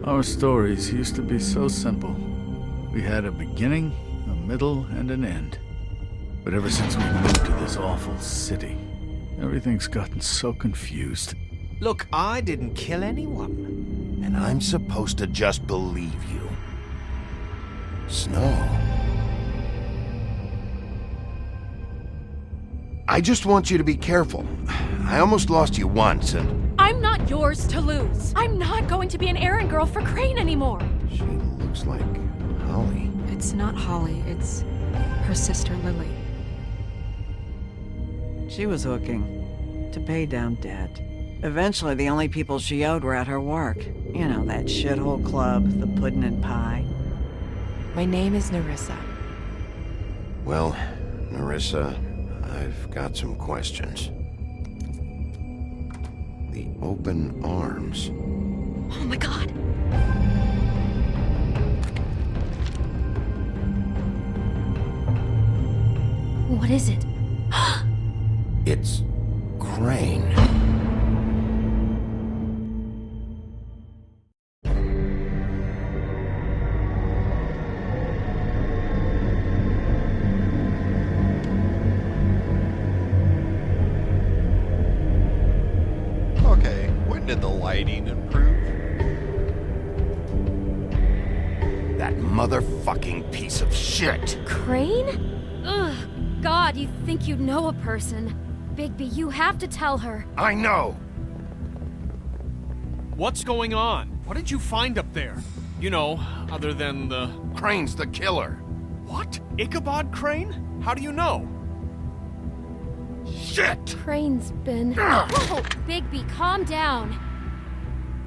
Our stories used to be so simple. We had a beginning, a middle, and an end. But ever since we moved to this awful city, everything's gotten so confused. Look, I didn't kill anyone. And I'm supposed to just believe you. Snow. I just want you to be careful. I almost lost you once, and... I'm not yours to lose. I'm not going to be an errand girl for Crane anymore. She looks like Holly. It's not Holly, it's her sister Lily. She was hooking to pay down debt. Eventually, the only people she owed were at her work. You know, that shithole club, the Puddin' and Pie. My name is Nerissa. Well, Nerissa, I've got some questions. The open arms. Oh my god. What is it? It's Crane. Okay, when did the lighting improve? That motherfucking piece of shit. Crane? Ugh, God, you think you know a person. Bigby, you have to tell her. I know. What's going on? What did you find up there? You know, other than the... Crane's the killer. What? Ichabod Crane? How do you know? Shit! Crane's been... Whoa! Bigby, calm down.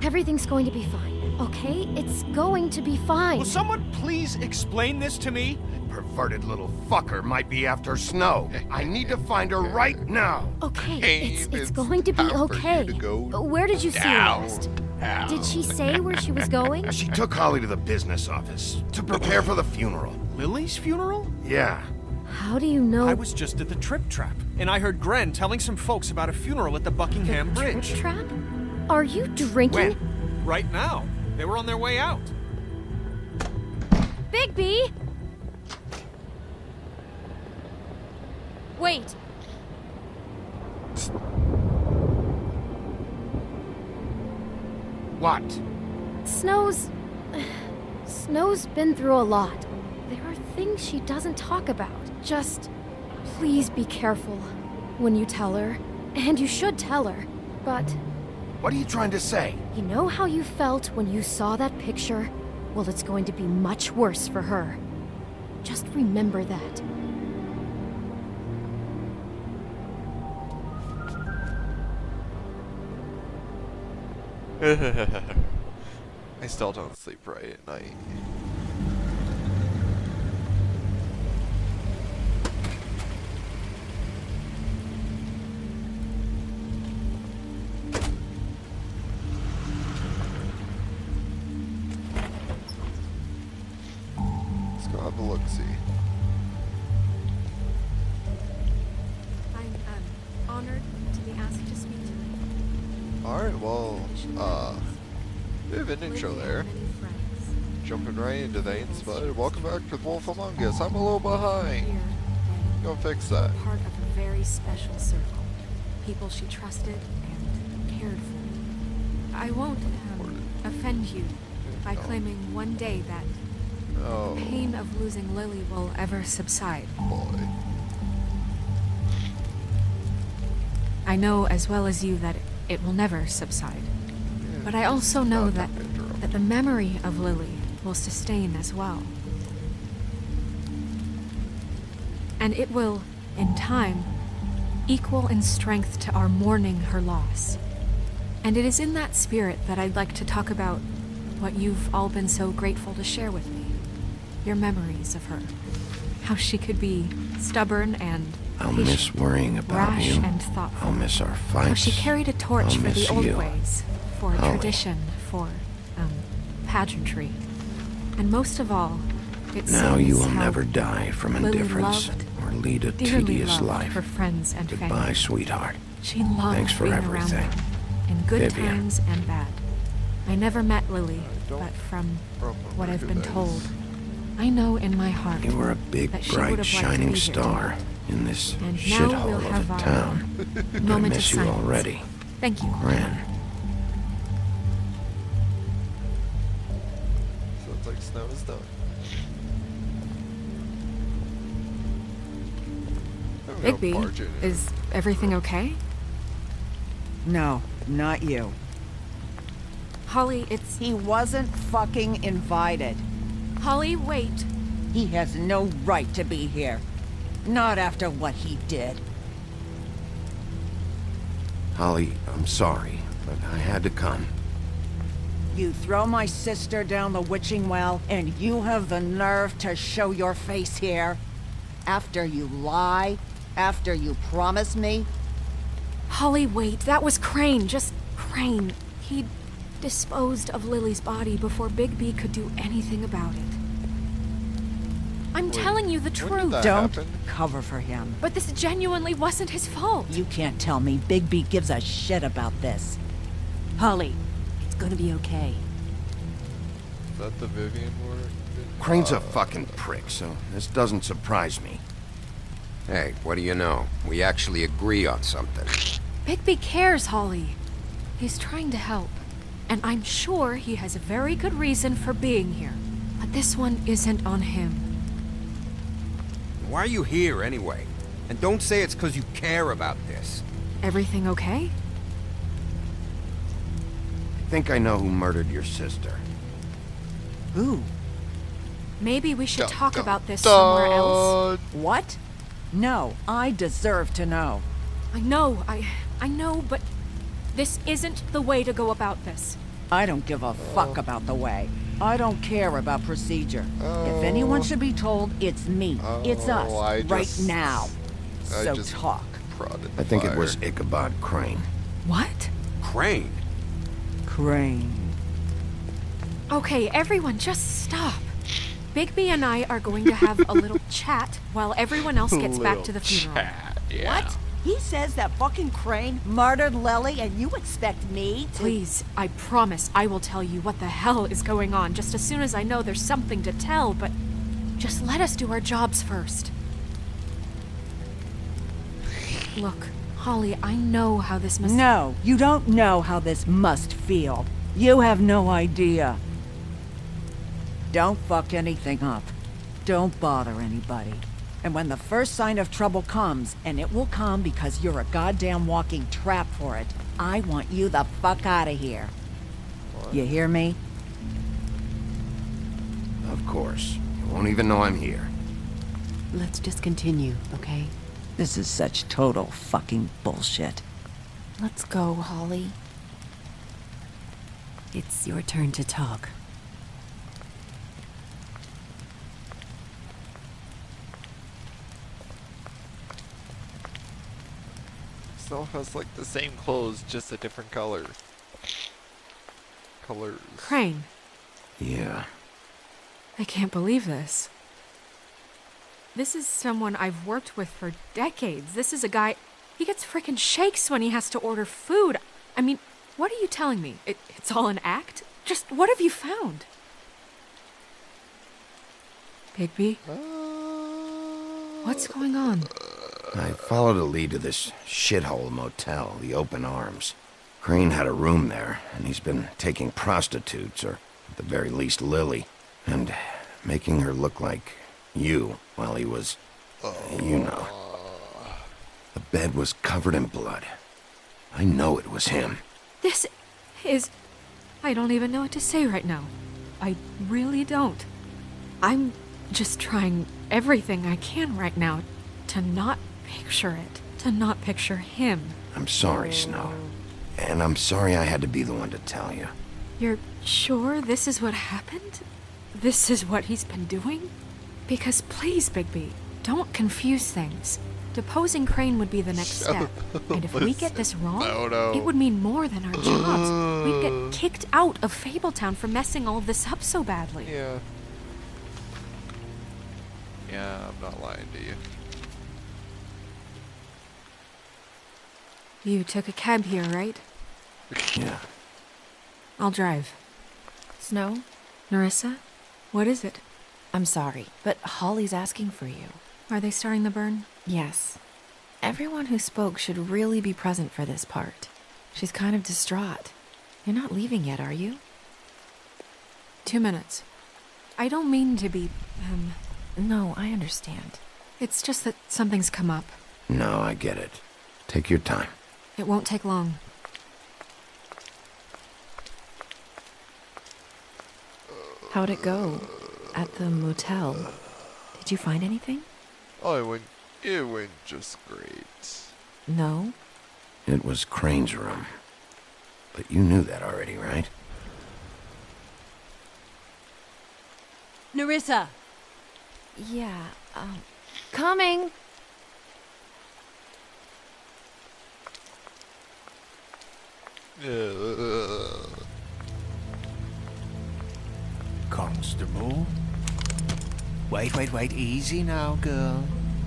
Everything's going to be fine, okay? It's going to be fine. Will someone please explain this to me? Perverted little fucker might be after Snow. I need to find her right now. Okay, it's going to be okay. Where did you see her last? Did she say where she was going? She took Holly to the business office to prepare for the funeral. Lily's funeral? Yeah. How do you know? I was just at the Trip Trap, and I heard Gren telling some folks about a funeral at the Buckingham Bridge. Trip Trap? Are you drinking? When? Right now. They were on their way out. Bigby! Wait. What? Snow's been through a lot. There are things she doesn't talk about. Just please be careful when you tell her. And you should tell her. But What are you trying to say? you know how you felt when you saw that picture? Well, it's going to be much worse for her. Just remember that. I still don't sleep right at night. Let's go have a look-see. I'm honored to be asked to speak tonight. Alright, well, we have an intro there. Jumping right into the inspired. Welcome back to The Wolf Among Us. I'm a little behind. Go fix that. Part of a very special circle. People she trusted and cared for. I won't offend you by claiming one day that Oh, the pain of losing Lily will ever subside. boy. I know as well as you that it will never subside. Yeah, But I also know that interrupt. the memory of Lily will sustain as well. And it will, in time, equal in strength to our mourning her loss. And it is in that spirit that I'd like to talk about what you've all been so grateful to share with me. Your memories of her. How she could be stubborn and I'll miss patient, worrying about rash you. and thoughtful. I'll miss our fights. How she carried a torch I'll for the miss old you. ways, for Holly. tradition, for, pageantry. And most of all, it Now seems you will how never die from Lily indifference loved, or lead a dearly tedious loved life. her friends and Goodbye, family. sweetheart. She loved Thanks for being everything. around them, in good Vivian. times and bad. I never met Lily, don't but from remember what I've who been that told, is. I know in my heart You were a big, that she would bright, have liked to shining be here star tonight. in this And now shithole we'll of have a our town. I moment of miss you silence. already. Thank you. Ran. Sounds like snow is done. I'm gonna Bigby, barge in. is everything okay? No, not you. Holly, it's... He wasn't fucking invited. Holly, wait. He has no right to be here. Not after what he did. Holly, I'm sorry, but I had to come. You throw my sister down the witching well, and you have the nerve to show your face here? After you lie? After you promise me? Holly, wait. That was Crane. Just Crane. He disposed of Lily's body before Bigby could do anything about it. I'm telling you the when did truth. that Don't happen? cover for him. But this genuinely wasn't his fault. You can't tell me Bigby gives a shit about this. Holly, it's gonna be okay. Is that the Vivian word? Crane's a fucking prick, so this doesn't surprise me. Hey, what do you know? We actually agree on something. Bigby cares, Holly. He's trying to help. And I'm sure he has a very good reason for being here. But this one isn't on him. Why are you here anyway? And don't say it's because you care about this. Everything okay? I think I know who murdered your sister. Who? Maybe we should Dun, talk dun, about this somewhere else. What? No, I deserve to know. I know, but this isn't the way to go about this. I don't give a fuck about the way. I don't care about procedure. If anyone should be told, it's me. It's us. I Right just- now. I So just talk. prodded I think it fire. was Ichabod Crane. What? Crane? Crane. Okay, everyone, just stop. Bigby and I are going to have a little chat while everyone else gets back to the funeral. What? He says that fucking Crane murdered Lily and you expect me to... Please, I promise I will tell you what the hell is going on just as soon as I know there's something to tell, but just let us do our jobs first. Look, Holly, I know how this must... No, you don't know how this must feel. You have no idea. Don't fuck anything up. Don't bother anybody. And when the first sign of trouble comes, and it will come because you're a goddamn walking trap for it, I want you the fuck out of here. You hear me? Of course. You won't even know I'm here. Let's just continue, okay? This is such total fucking bullshit. Let's go, Holly. It's your turn to talk. Still has like the same clothes, just a different color. Colors. Crane, Yeah. I can't believe this. This is someone I've worked with for decades. This is a guy... He gets frickin' shakes when he has to order food. I mean, what are you telling me? It's all an act? Just what have you found? Bigby? What's going on? I followed a lead to this shithole motel, the Open Arms. Crane had a room there, and he's been taking prostitutes, or at the very least Lily, and making her look like you while he was, you know. The bed was covered in blood. I know it was him. This is I don't even know what to say right now. I really don't. I'm just trying everything I can right now to not picture it, to not picture him. I'm sorry, Snow. And I'm sorry I had to be the one to tell you. You're sure this is what happened? This is what he's been doing? Because please, Bigby, don't confuse things. Deposing Crane would be the next step. And if we get this wrong, it would mean more than our jobs. We'd get kicked out of Fabletown for messing all of this up so badly. Yeah. Yeah, I'm not lying to you. You took a cab here, right? Yeah. I'll drive. Snow? Nerissa? What is it? I'm sorry, but Holly's asking for you. Are they starting the burn? Yes. Everyone who spoke should really be present for this part. She's kind of distraught. You're not leaving yet, are you? 2 minutes. I don't mean to be, No, I understand. It's just that something's come up. No, I get it. Take your time. It won't take long. How'd it go? At the motel? Did you find anything? It went just great. No? It was Crane's room. But you knew that already, right? Nerissa! Yeah, coming! Constable? Wait, easy now, girl.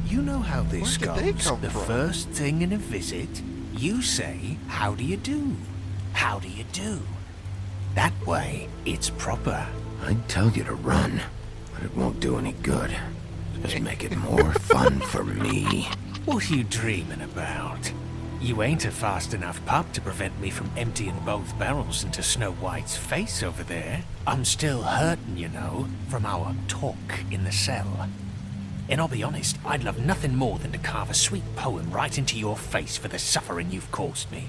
You know how this Where did they goes. come The from? first thing in a visit, you say, how do you do? How do you do? That way, it's proper. I'd tell you to run, but it won't do any good. Just make it more fun for me. What are you dreaming about? You ain't a fast enough pup to prevent me from emptying both barrels into Snow White's face over there. I'm still hurting, you know, from our talk in the cell. And I'll be honest, I'd love nothing more than to carve a sweet poem right into your face for the suffering you've caused me.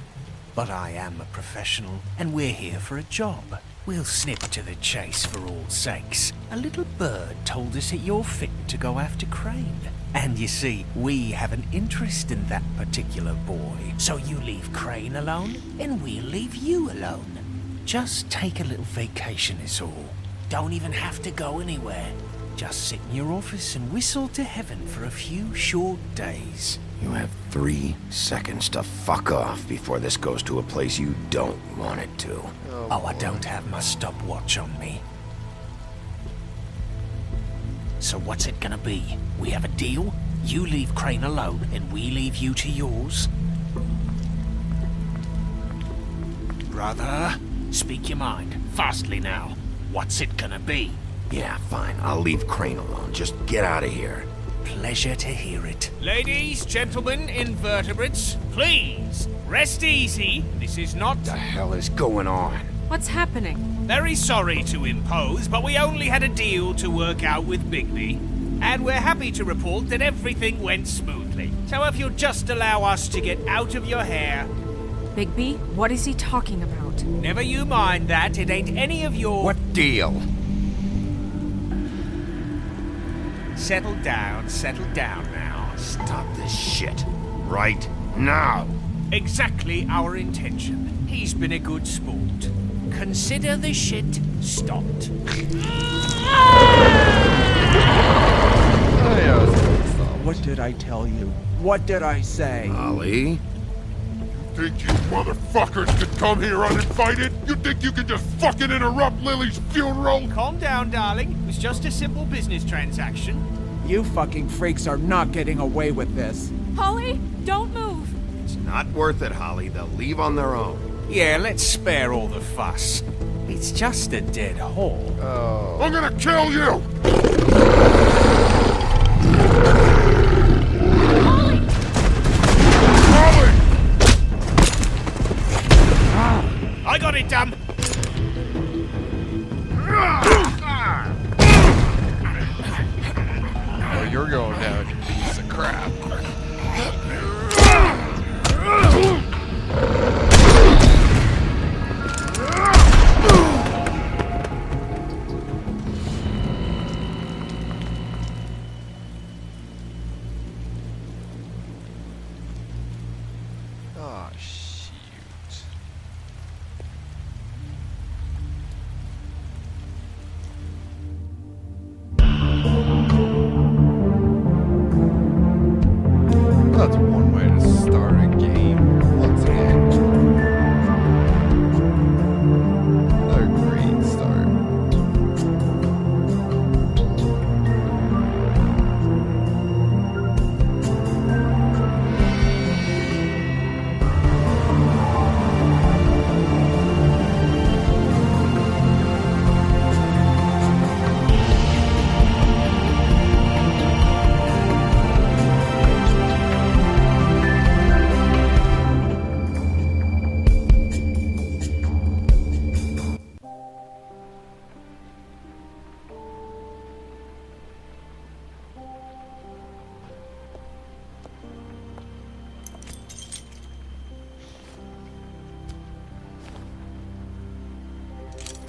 But I am a professional, and we're here for a job. We'll snip to the chase for all sakes. A little bird told us that you're fit to go after Crane. And you see, we have an interest in that particular boy. So you leave Crane alone, and we'll leave you alone. Just take a little vacation is all. Don't even have to go anywhere. Just sit in your office and whistle to heaven for a few short days. You have 3 seconds to fuck off before this goes to a place you don't want it to. Oh, I don't have my stopwatch on me. So what's it gonna be? We have a deal? You leave Crane alone, and we leave you to yours? Brother, speak your mind. Fastly now. What's it gonna be? Yeah, fine. I'll leave Crane alone. Just get out of here. Pleasure to hear it. Ladies, gentlemen, invertebrates, please, rest easy. This is not... What the hell is going on? What's happening? Very sorry to impose, but we only had a deal to work out with Bigby. And we're happy to report that everything went smoothly. So if you'll just allow us to get out of your hair... Bigby, what is he talking about? Never you mind that, it ain't any of your... What deal? Settle down now. Stop this shit. Right now. Exactly our intention. He's been a good sport. Consider the shit stopped. What did I tell you? What did I say? Holly? Think you motherfuckers could come here uninvited? You think you can just fucking interrupt Lily's funeral? Calm down, darling. It was just a simple business transaction. You fucking freaks are not getting away with this. Holly, don't move! It's not worth it, Holly. They'll leave on their own. Yeah, let's spare all the fuss. It's just a dead hole. I'm gonna kill you! Holly! Holly! I got it, damn! Oh, you're going down, you piece of crap.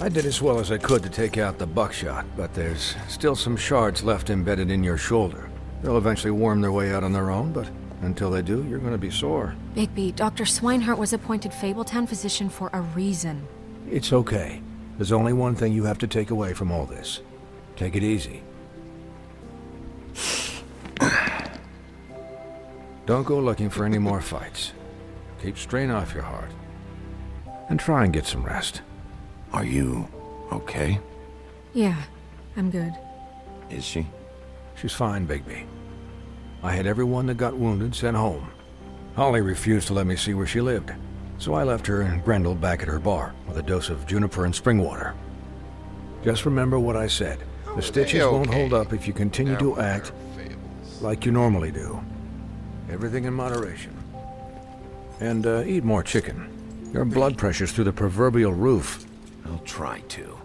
I did as well as I could to take out the buckshot, but there's still some shards left embedded in your shoulder. They'll eventually worm their way out on their own, but until they do, you're gonna be sore. Bigby, Dr. Swinehart was appointed Fabletown physician for a reason. It's okay. There's only one thing you have to take away from all this. Take it easy. Don't go looking for any more fights. Keep strain off your heart. And try and get some rest. Are you okay? Yeah, I'm good. Is she? She's fine, Bigby. I had everyone that got wounded sent home. Holly refused to let me see where she lived, so I left her and Grendel back at her bar with a dose of juniper and spring water. Just remember what I said. The stitches won't hold up if you continue to act like you normally do. Everything in moderation. And eat more chicken. Your blood pressure's through the proverbial roof. I'll try to.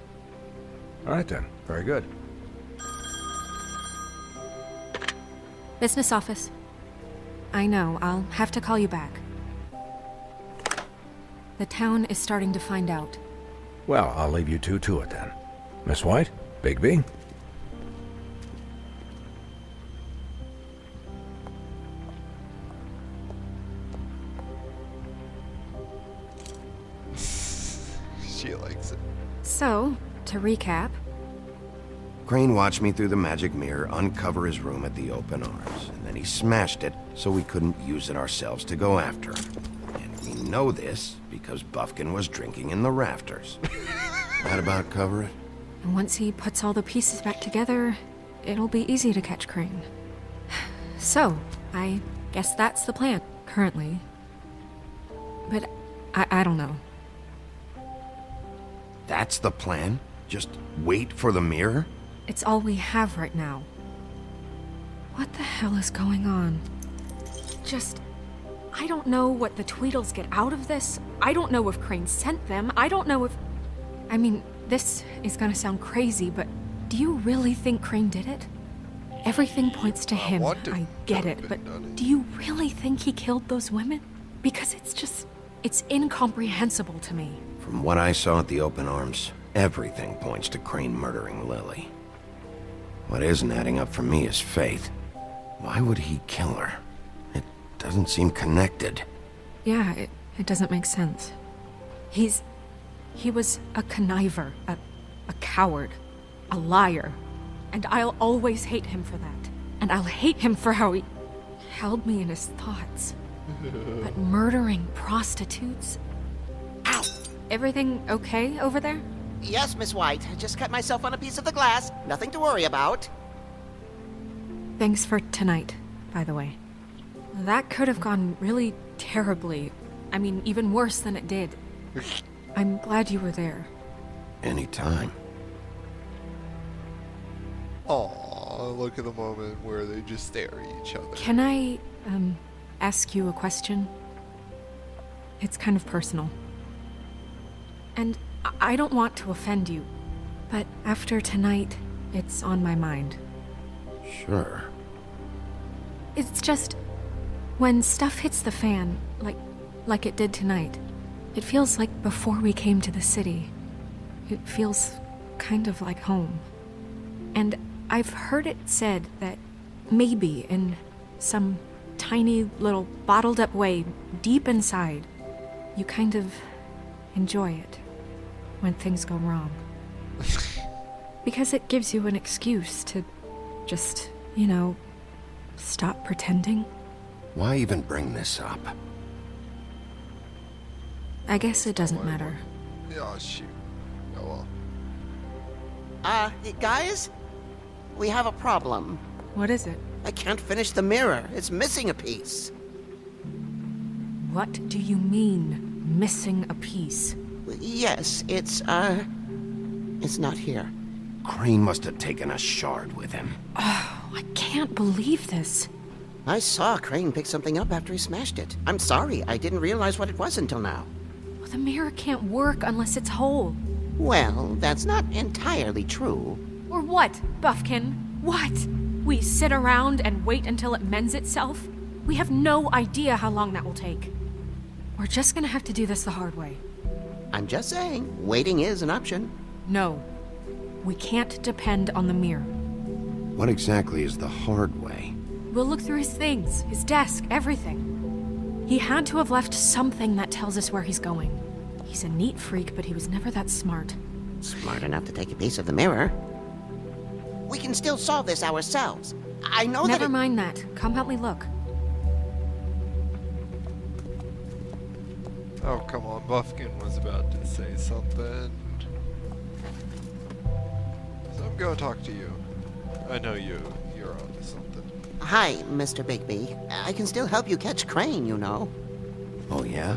All right then. Very good. Business office. I know, I'll have to call you back. The town is starting to find out. Well, I'll leave you two to it then. Miss White, Bigby. She likes it. So, to recap... Crane watched me through the magic mirror uncover his room at the open arms, and then he smashed it so we couldn't use it ourselves to go after him. And we know this because Buffkin was drinking in the rafters. That about cover it? And once he puts all the pieces back together, it'll be easy to catch Crane. So, I guess that's the plan, currently. But I don't know. That's the plan? Just wait for the mirror? It's all we have right now. What the hell is going on? I don't know what the Tweedles get out of this. I don't know if Crane sent them. I don't know if... I mean, this is gonna sound crazy, but do you really think Crane did it? Everything points to him. I get it, but do you really think he killed those women? Because it's incomprehensible to me. From what I saw at the open arms, everything points to Crane murdering Lily. What isn't adding up for me is Faith. Why would he kill her? It doesn't seem connected. Yeah, it doesn't make sense. He was a conniver, a coward, a liar. And I'll always hate him for that. And I'll hate him for how he held me in his thoughts. But murdering prostitutes? Ow! Everything okay over there? Yes, Miss White. I just cut myself on a piece of the glass. Nothing to worry about. Thanks for tonight, by the way. That could have gone really terribly. I mean, even worse than it did. I'm glad you were there. Anytime. Aw, look at the moment where they just stare at each other. Can I, ask you a question? It's kind of personal. And I don't want to offend you, but after tonight, it's on my mind. Sure. It's just, when stuff hits the fan, like it did tonight, it feels like before we came to the city. It feels kind of like home. And I've heard it said that maybe in some tiny little bottled up way deep inside, you kind of enjoy it when things go wrong. Because it gives you an excuse to just, stop pretending. Why even bring this up? I guess it doesn't matter. Oh, shoot. Oh, well. Guys? We have a problem. What is it? I can't finish the mirror. It's missing a piece. What do you mean, missing a piece? Yes, it's not here. Crane must have taken a shard with him. Oh, I can't believe this. I saw Crane pick something up after he smashed it. I'm sorry, I didn't realize what it was until now. Well, the mirror can't work unless it's whole. Well, that's not entirely true. Or what, Buffkin? What? We sit around and wait until it mends itself? We have no idea how long that will take. We're just gonna have to do this the hard way. I'm just saying, waiting is an option. No. We can't depend on the mirror. What exactly is the hard way? We'll look through his things, his desk, everything. He had to have left something that tells us where he's going. He's a neat freak, but he was never that smart. Smart enough to take a piece of the mirror. We can still solve this ourselves. I know that Never mind that. Come help me look. Oh, come on. Buffkin was about to say something. So I'm gonna talk to you. I know you're onto something. Hi, Mr. Bigby. I can still help you catch Crane, you know. Oh, yeah?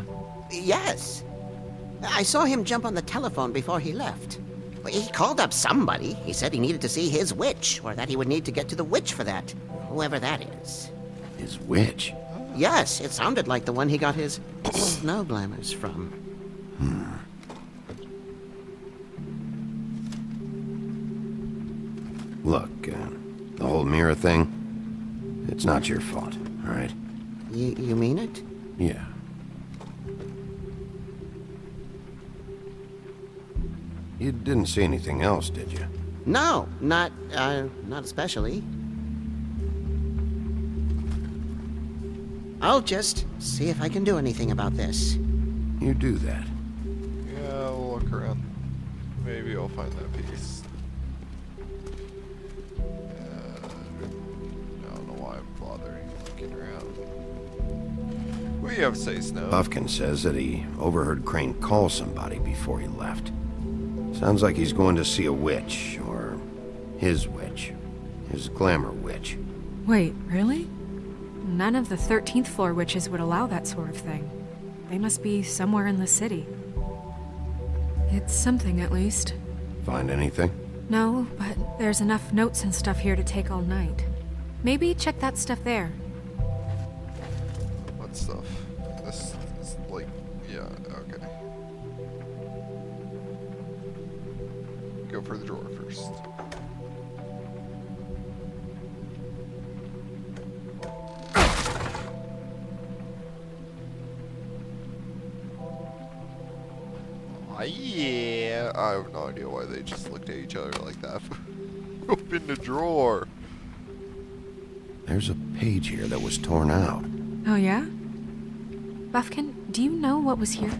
Yes. I saw him jump on the telephone before he left. He called up somebody. He said he needed to see his witch, or that he would need to get to the witch for that. Whoever that is. His witch? Yes, it sounded like the one he got his snow glamours from. Look, the whole mirror thing, it's not your fault, all right? You mean it? Yeah. You didn't see anything else, did you? No, not especially. I'll just see if I can do anything about this. You do that. Yeah, I'll look around. Maybe I'll find that piece. I don't know why I'm bothering looking around. What do you have to say, Snow? Buffkin says that he overheard Crane call somebody before he left. Sounds like he's going to see a witch, or his witch. His glamour witch. Wait, really? None of the 13th floor witches would allow that sort of thing. They must be somewhere in the city. It's something, at least. Find anything? No, but there's enough notes and stuff here to take all night. Maybe check that stuff there. What stuff? This is like, yeah, okay. Go for the drawer first. Yeah, I have no idea why they just looked at each other like that. Open the drawer. There's a page here that was torn out. Oh, yeah? Buffkin, do you know what was here?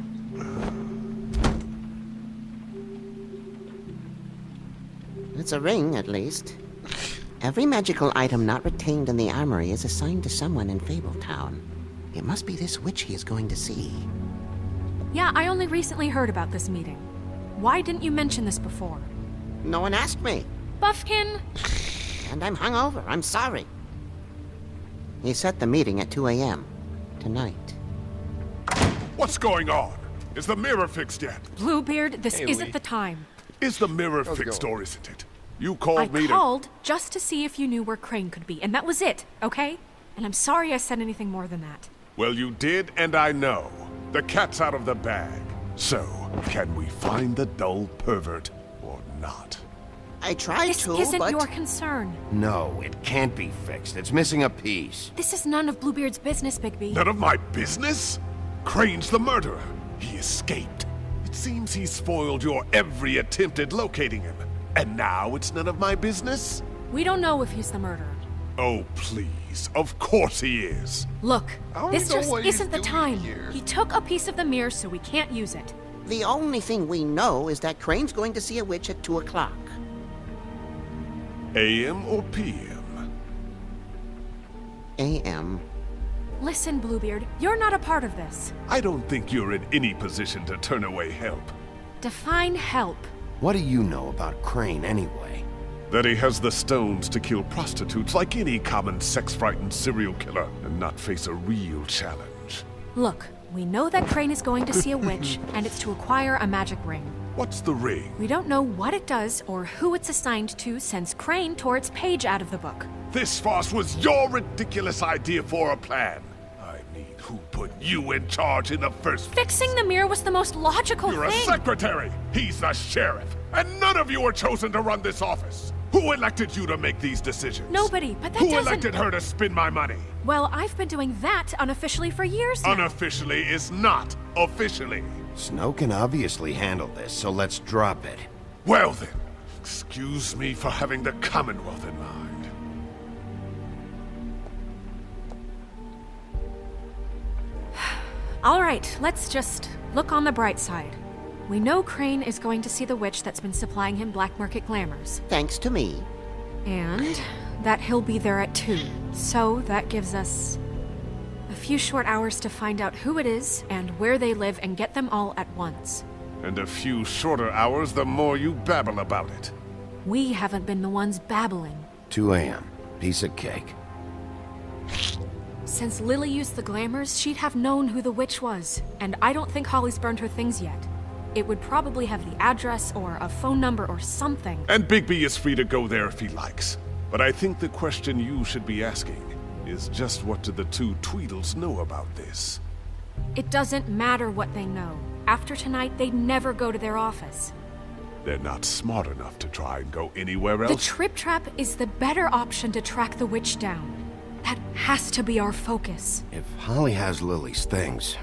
It's a ring, at least. Every magical item not retained in the armory is assigned to someone in Fabletown. It must be this witch he is going to see. Yeah, I only recently heard about this meeting. Why didn't you mention this before? No one asked me. Buffkin! And I'm hungover. I'm sorry. He set the meeting at 2 a.m. tonight. What's going on? Is the mirror fixed yet? Bluebeard, this Haley. isn't the time. Is the mirror How's it fixed going? or isn't it? You called I me called just to see if you knew where Crane could be, and that was it, okay? And I'm sorry I said anything more than that. Well, you did, and I know. The cat's out of the bag. So, can we find the dull pervert or not? I tried This to, isn't but... your concern. No, it can't be fixed. It's missing a piece. This is none of Bluebeard's business, Bigby. None of my business? Crane's the murderer. He escaped. It seems he spoiled your every attempt at locating him. And now it's none of my business? We don't know if he's the murderer. Oh, please. Of course he is. Look, I don't this know just what he's isn't the doing time. here. He took a piece of the mirror, so we can't use it. The only thing we know is that Crane's going to see a witch at 2 o'clock. AM or PM? A.M. Listen, Bluebeard, you're not a part of this. I don't think you're in any position to turn away help. Define help. What do you know about Crane anyway? That he has the stones to kill prostitutes like any common sex-frightened serial killer and not face a real challenge. Look, we know that Crane is going to see a witch, and it's to acquire a magic ring. What's the ring? We don't know what it does or who it's assigned to since Crane tore its page out of the book. This farce was your ridiculous idea for a plan. I mean, who put you in charge in the first place? Fixing the mirror was the most logical You're a thing. secretary! He's the sheriff! And none of you were chosen to run this office! Who elected you to make these decisions? Nobody, but that Who doesn't... elected her to spend my money? Well, I've been doing that unofficially for years now. Unofficially is not officially. Snow can obviously handle this, so let's drop it. Well then, excuse me for having the Commonwealth in mind. All right, let's just look on the bright side. We know Crane is going to see the witch that's been supplying him black market glamours. Thanks to me. And that he'll be there at 2. So that gives us a few short hours to find out who it is and where they live and get them all at once. And a few shorter hours the more you babble about it. We haven't been the ones babbling. 2 a.m. Piece of cake. Since Lily used the glamours, she'd have known who the witch was. And I don't think Holly's burned her things yet. It would probably have the address or a phone number or something. And Bigby is free to go there if he likes. But I think the question you should be asking is just what do the 2 Tweedles know about this? It doesn't matter what they know. After tonight, they'd never go to their office. They're not smart enough to try and go anywhere else. The Trip Trap is the better option to track the witch down. That has to be our focus. If Holly has Lily's things,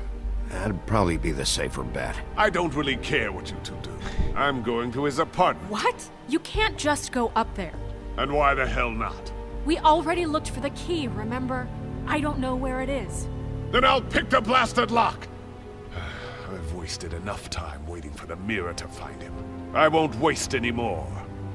that'd probably be the safer bet. I don't really care what you 2 do. I'm going to his apartment. What? You can't just go up there. And why the hell not? We already looked for the key, remember? I don't know where it is. Then I'll pick the blasted lock! I've wasted enough time waiting for the mirror to find him. I won't waste any more.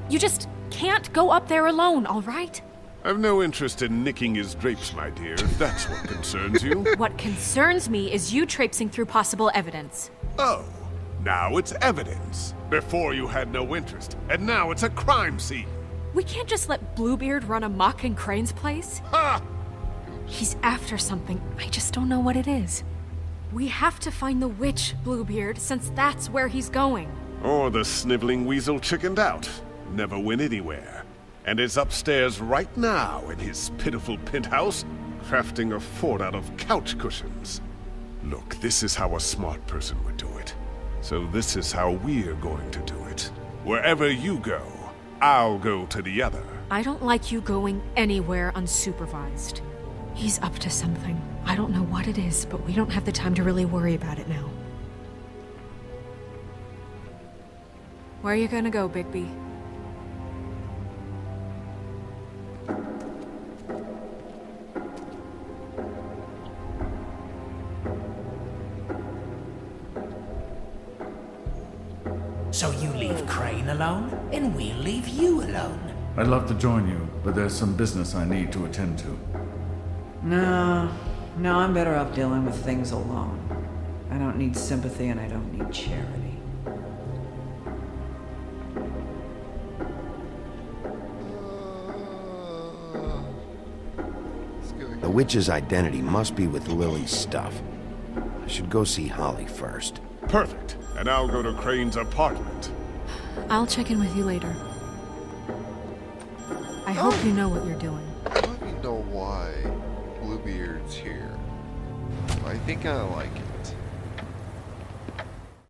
You just can't go up there alone, all right? I've no interest in nicking his drapes, my dear, if that's what concerns you. What concerns me is you traipsing through possible evidence. Oh, now it's evidence. Before you had no interest, and now it's a crime scene. We can't just let Bluebeard run amok in Crane's place. Ha! He's after something. I just don't know what it is. We have to find the witch, Bluebeard, since that's where he's going. Or the sniveling weasel chickened out. Never went anywhere. And is upstairs right now in his pitiful penthouse, crafting a fort out of couch cushions. Look, this is how a smart person would do it. So this is how we're going to do it. Wherever you go, I'll go to the other. I don't like you going anywhere unsupervised. He's up to something. I don't know what it is, but we don't have the time to really worry about it now. Where are you gonna go, Bigby? So you leave Crane alone, and we'll leave you alone. I'd love to join you, but there's some business I need to attend to. No, I'm better off dealing with things alone. I don't need sympathy and I don't need charity. The witch's identity must be with Lily's stuff. I should go see Holly first. Perfect. And I'll go to Crane's apartment. I'll check in with you later. I hope you know what you're doing. I don't even know why Bluebeard's here. I think I like him.